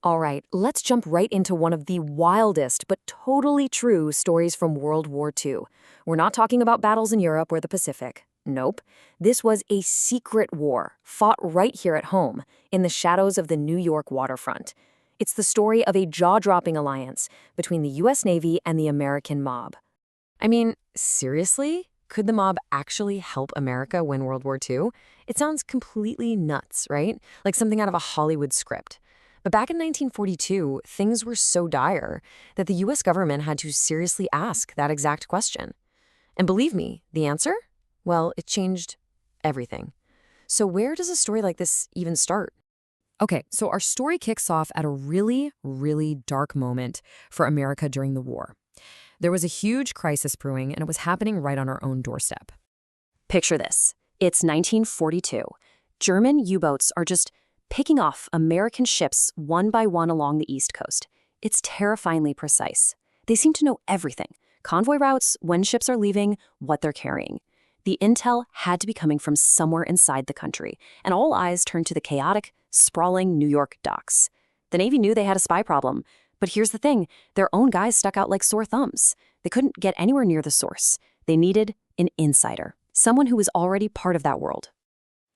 All right, let's jump right into one of the wildest but totally true stories from World War II. We're not talking about battles in Europe or the Pacific. Nope. This was a secret war fought right here at home, in the shadows of the New York waterfront. It's the story of a jaw-dropping alliance between the U.S. Navy and the American mob. I mean, seriously? Could the mob actually help America win World War II? It sounds completely nuts, right? Like something out of a Hollywood script. But back in 1942, things were so dire that the U.S. government had to seriously ask that exact question. And believe me, the answer? Well, it changed everything. So where does a story like this even start? Okay, so our story kicks off at a really, really dark moment for America during the war. There was a huge crisis brewing, and it was happening right on our own doorstep. Picture this. It's 1942. German U-boats are just picking off American ships one by one along the East Coast. It's terrifyingly precise. They seem to know everything. Convoy routes, when ships are leaving, what they're carrying. The intel had to be coming from somewhere inside the country, and all eyes turned to the chaotic, sprawling New York docks. The Navy knew they had a spy problem, but here's the thing, their own guys stuck out like sore thumbs. They couldn't get anywhere near the source. They needed an insider, someone who was already part of that world.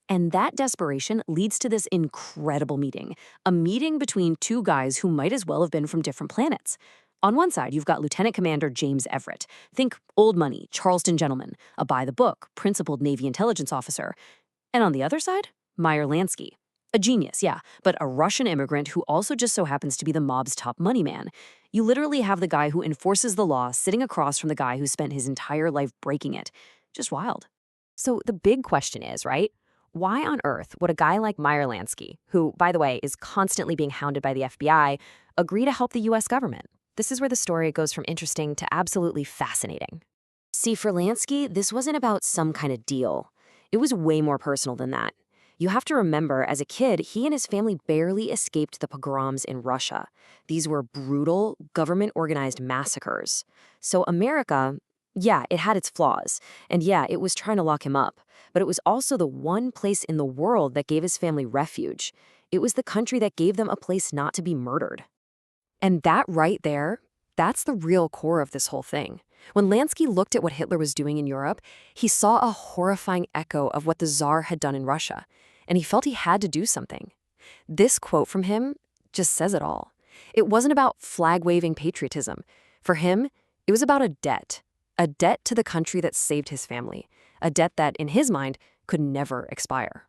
And that desperation leads to this incredible meeting, a meeting between two guys who might as well have been from different planets. On one side, you've got Lieutenant Commander James Everett. Think old money, Charleston gentleman, a by-the-book, principled Navy intelligence officer. And on the other side, Meyer Lansky. A genius, yeah, but a Russian immigrant who also just so happens to be the mob's top money man. You literally have the guy who enforces the law sitting across from the guy who spent his entire life breaking it. Just wild. So the big question is, right? Why on earth would a guy like Meyer Lansky, who, by the way, is constantly being hounded by the FBI, agree to help the U.S. government? This is where the story goes from interesting to absolutely fascinating. See, for Lansky, this wasn't about some kind of deal. It was way more personal than that. You have to remember, as a kid, he and his family barely escaped the pogroms in Russia. These were brutal, government-organized massacres. So America, yeah, it had its flaws. And yeah, it was trying to lock him up. But it was also the one place in the world that gave his family refuge. It was the country that gave them a place not to be murdered. And that right there, that's the real core of this whole thing. When Lansky looked at what Hitler was doing in Europe, he saw a horrifying echo of what the Tsar had done in Russia, and he felt he had to do something. This quote from him just says it all. It wasn't about flag-waving patriotism. For him, it was about a debt to the country that saved his family, a debt that, in his mind, could never expire.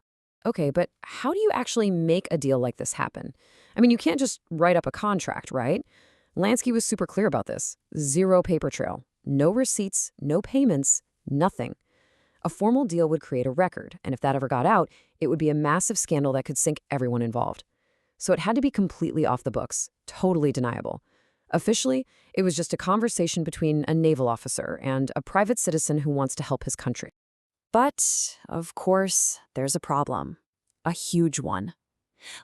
Okay, but how do you actually make a deal like this happen? I mean, you can't just write up a contract, right? Lansky was super clear about this. Zero paper trail. No receipts, no payments, nothing. A formal deal would create a record, and if that ever got out, it would be a massive scandal that could sink everyone involved. So it had to be completely off the books, totally deniable. Officially, it was just a conversation between a naval officer and a private citizen who wants to help his country. But, of course, there's a problem. A huge one.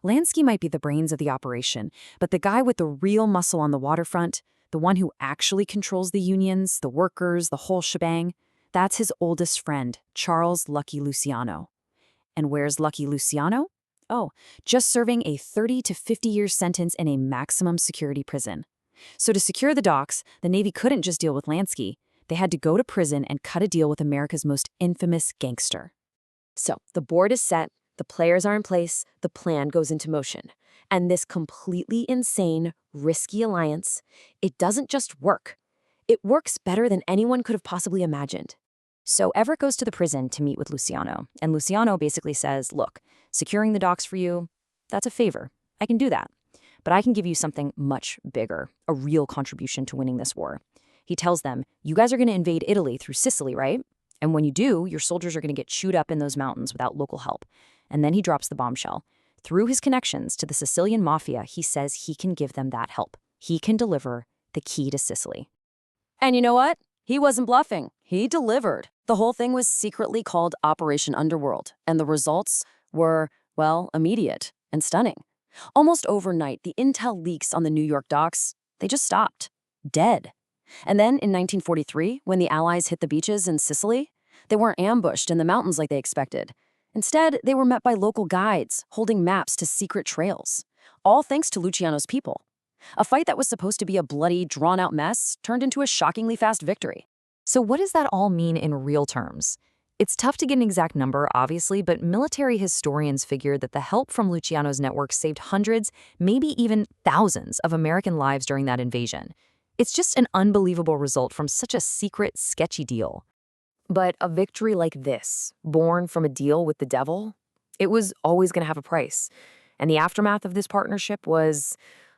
Lansky might be the brains of the operation, but the guy with the real muscle on the waterfront, the one who actually controls the unions, the workers, the whole shebang, that's his oldest friend, Charles Lucky Luciano. And where's Lucky Luciano? Oh, just serving a 30 to 50-year sentence in a maximum security prison. So to secure the docks, the Navy couldn't just deal with Lansky. They had to go to prison and cut a deal with America's most infamous gangster. So the board is set, the players are in place, the plan goes into motion. And this completely insane, risky alliance, it doesn't just work. It works better than anyone could have possibly imagined. So Everett goes to the prison to meet with Luciano, and Luciano basically says, look, securing the docks for you, that's a favor. I can do that. But I can give you something much bigger, a real contribution to winning this war. He tells them, you guys are going to invade Italy through Sicily, right? And when you do, your soldiers are going to get chewed up in those mountains without local help. And then he drops the bombshell. Through his connections to the Sicilian mafia, he says he can give them that help. He can deliver the key to Sicily. And you know what? He wasn't bluffing. He delivered. The whole thing was secretly called Operation Underworld, and the results were, well, immediate and stunning. Almost overnight, the intel leaks on the New York docks, they just stopped. Dead. And then in 1943, when the Allies hit the beaches in Sicily, they weren't ambushed in the mountains like they expected. Instead, they were met by local guides, holding maps to secret trails. all thanks to Luciano's people. A fight that was supposed to be a bloody, drawn-out mess turned into a shockingly fast victory. So what does that all mean in real terms? It's tough to get an exact number, obviously, but military historians figure that the help from Luciano's network saved hundreds, maybe even thousands of American lives during that invasion. It's just an unbelievable result from such a secret, sketchy deal. But a victory like this, born from a deal with the devil, it was always going to have a price. And the aftermath of this partnership was,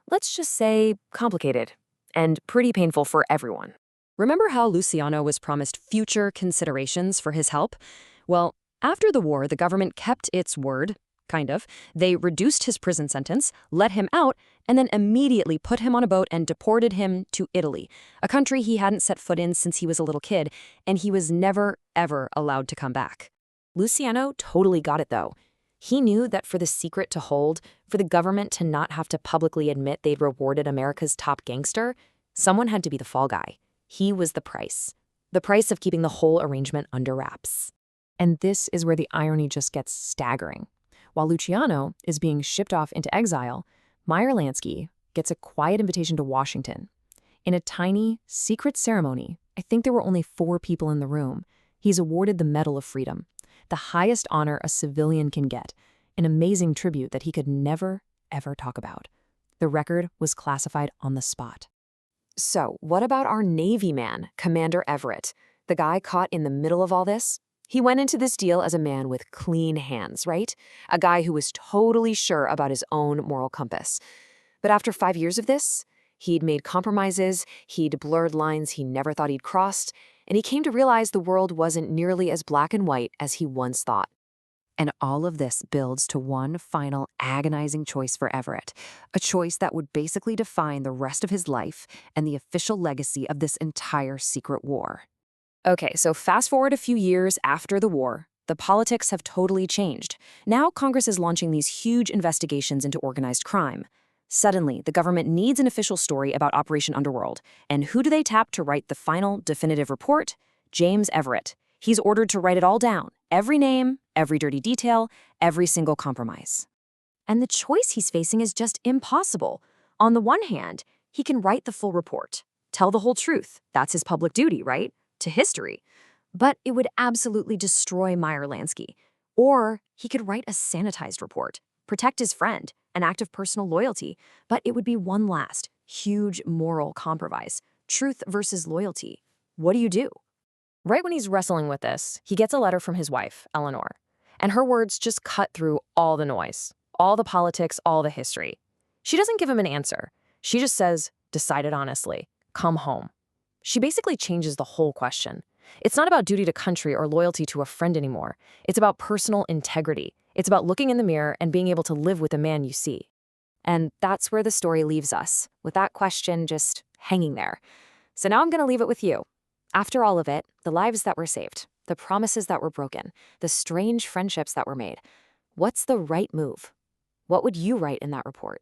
let's just say, complicated and pretty painful for everyone. Remember how Luciano was promised future considerations for his help? Well, after the war, the government kept its word, kind of. They reduced his prison sentence, let him out, and then immediately put him on a boat and deported him to Italy, a country he hadn't set foot in since he was a little kid, and he was never, ever allowed to come back. Luciano totally got it, though. He knew that for the secret to hold, for the government to not have to publicly admit they'd rewarded America's top gangster, someone had to be the fall guy. He was the price of keeping the whole arrangement under wraps. And this is where the irony just gets staggering. While Luciano is being shipped off into exile, Meyer Lansky gets a quiet invitation to Washington. In a tiny, secret ceremony, I think there were only 4 people in the room, he's awarded the Medal of Freedom, the highest honor a civilian can get, an amazing tribute that he could never, ever talk about. The record was classified on the spot. So, what about our Navy man, Commander Everett, the guy caught in the middle of all this? He went into this deal as a man with clean hands, right? A guy who was totally sure about his own moral compass. But after 5 years of this, he'd made compromises, he'd blurred lines he never thought he'd crossed, and he came to realize the world wasn't nearly as black and white as he once thought. And all of this builds to one final agonizing choice for Everett, a choice that would basically define the rest of his life and the official legacy of this entire secret war. Okay, so fast forward a few years after the war, the politics have totally changed. Now Congress is launching these huge investigations into organized crime. Suddenly, the government needs an official story about Operation Underworld. And who do they tap to write the final, definitive report? James Everett. He's ordered to write it all down. Every name, every dirty detail, every single compromise. And the choice he's facing is just impossible. On the one hand, he can write the full report, tell the whole truth. That's his public duty, right? To history. But it would absolutely destroy Meyer Lansky. Or he could write a sanitized report, protect his friend, an act of personal loyalty, but it would be one last, huge moral compromise. Truth versus loyalty. What do you do? Right when he's wrestling with this, he gets a letter from his wife, Eleanor, and her words just cut through all the noise, all the politics, all the history. She doesn't give him an answer. She just says, decide it honestly, come home. She basically changes the whole question. It's not about duty to country or loyalty to a friend anymore. It's about personal integrity. It's about looking in the mirror and being able to live with the man you see. And that's where the story leaves us, with that question just hanging there. So now I'm going to leave it with you. After all of it, the lives that were saved, the promises that were broken, the strange friendships that were made, what's the right move? What would you write in that report?